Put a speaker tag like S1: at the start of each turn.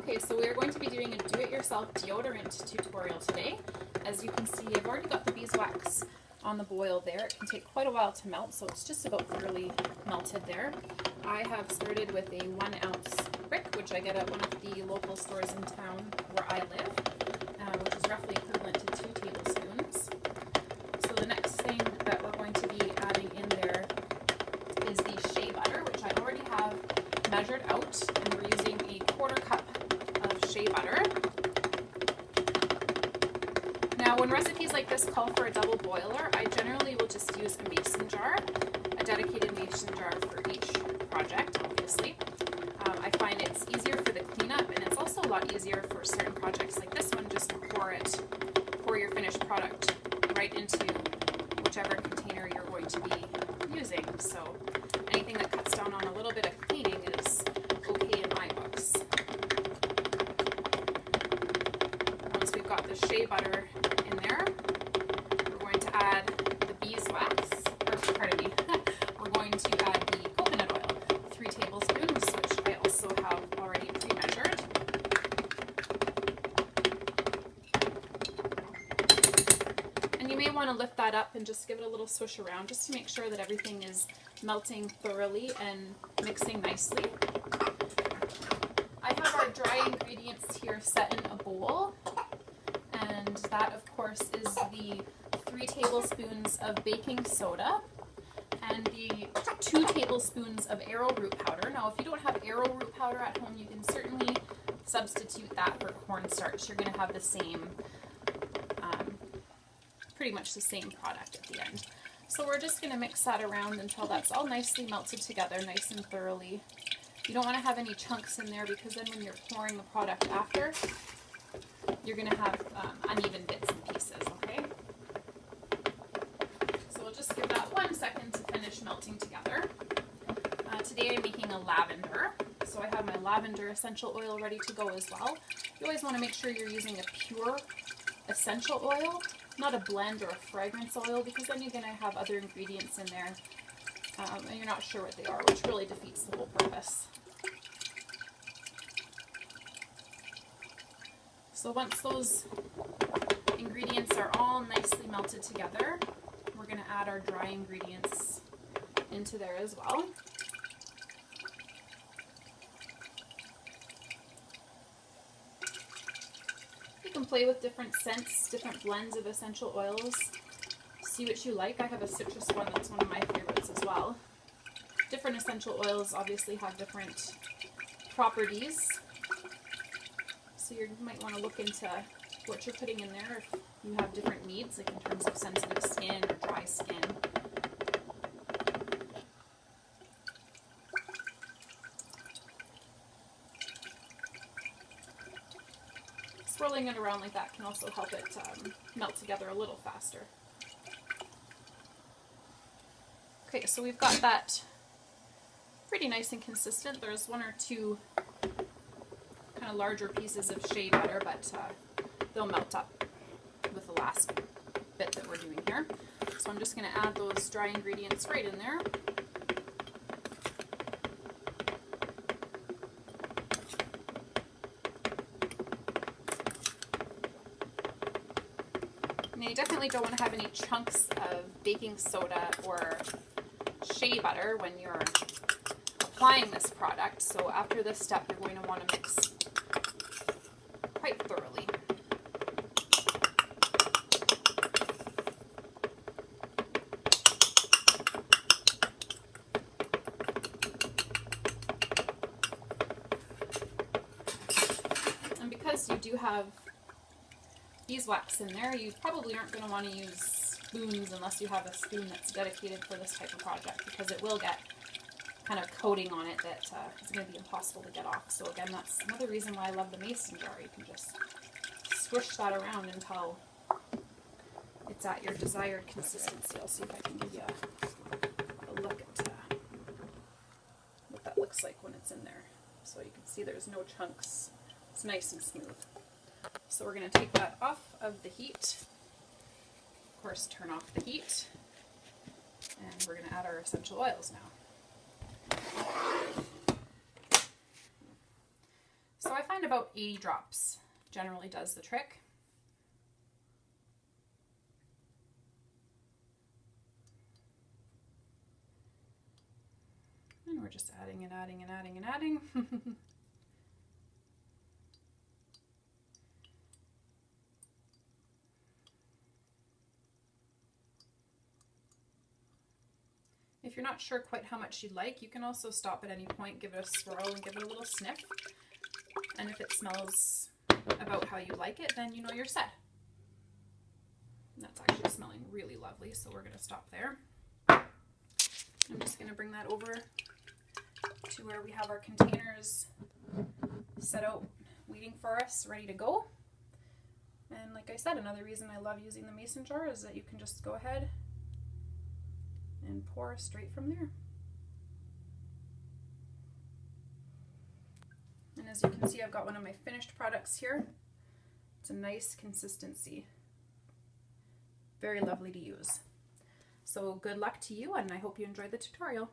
S1: Okay, so we are going to be doing a do-it-yourself deodorant tutorial today. As you can see, I've already got the beeswax on the boil there. It can take quite a while to melt, so it's just about thoroughly melted there. I have started with a 1 ounce brick, which I get at one of the local stores in town where I live, which is roughly equivalent to 2 tablespoons. So the next thing that we're going to be adding in there is the shea butter, which I already have measured out, and we're using a 1/4 cup of shea butter. Now, when recipes like this call for a double boiler, I generally will just use a mason jar, a dedicated mason jar for each project, obviously. I find it's easier for the cleanup, and it's also a lot easier for certain projects like this one, just to pour your finished product right into whichever container you're going to be using. So anything that cuts down on a little bit of cleaning is okay in my books. Once we've got the shea butter in there, we're going to add the beeswax, or pardon me, we're going to add the coconut oil, 3 tablespoons, which I also have already pre-measured. And you may want to lift that up and just give it a little swish around just to make sure that everything is melting thoroughly and mixing nicely. I have our dry ingredients here set in a bowl, and that of course is the 3 tablespoons of baking soda and the 2 tablespoons of arrowroot powder. Now, if you don't have arrowroot powder at home, you can certainly substitute that for cornstarch. You're going to have the same, pretty much the same product at the end. So we're just going to mix that around until that's all nicely melted together, nice and thoroughly. You don't want to have any chunks in there, because then when you're pouring the product after, you're going to have uneven bits and pieces, okay? So we'll just give that 1 second to finish melting together. Today I'm making a lavender, so I have my lavender essential oil ready to go as well. You always want to make sure you're using a pure essential oil, not a blend or a fragrance oil, because then you're going to have other ingredients in there and you're not sure what they are, which really defeats the whole purpose. So once those ingredients are all nicely melted together, we're going to add our dry ingredients into there as well. You can play with different scents, different blends of essential oils. See what you like. I have a citrus one that's one of my favorites as well. Different essential oils obviously have different properties, so you might want to look into what you're putting in there if you have different needs, like in terms of sensitive skin or dry skin. Swirling it around like that can also help it melt together a little faster. Okay, so we've got that pretty nice and consistent. There's 1 or 2 kind of larger pieces of shea butter, but they'll melt up with the last bit that we're doing here. So I'm just going to add those dry ingredients right in there. Now, you definitely don't want to have any chunks of baking soda or shea butter when you're applying this product, so after this step you're going to want to mix quite thoroughly. And because you do have beeswax in there, you probably aren't going to want to use spoons unless you have a spoon that's dedicated for this type of project, because it will get kind of coating on it that is going to be impossible to get off. So again, that's another reason why I love the mason jar. You can just swish that around until it's at your desired consistency. I'll see if I can give you a look at what that looks like when it's in there. So you can see there's no chunks. It's nice and smooth. So we're going to take that off of the heat. Of course, turn off the heat. And we're going to add our essential oils now. So I find about 80 drops generally does the trick. And we're just adding and adding and adding and adding. If you're not sure quite how much you'd like, you can also stop at any point, give it a swirl and give it a little sniff. And if it smells about how you like it, then you know you're set. And that's actually smelling really lovely, so we're going to stop there. I'm just going to bring that over to where we have our containers set out, waiting for us, ready to go. And like I said, another reason I love using the mason jar is that you can just go ahead and pour straight from there. And as you can see, I've got one of my finished products here. It's a nice consistency. Very lovely to use. So good luck to you, and I hope you enjoyed the tutorial.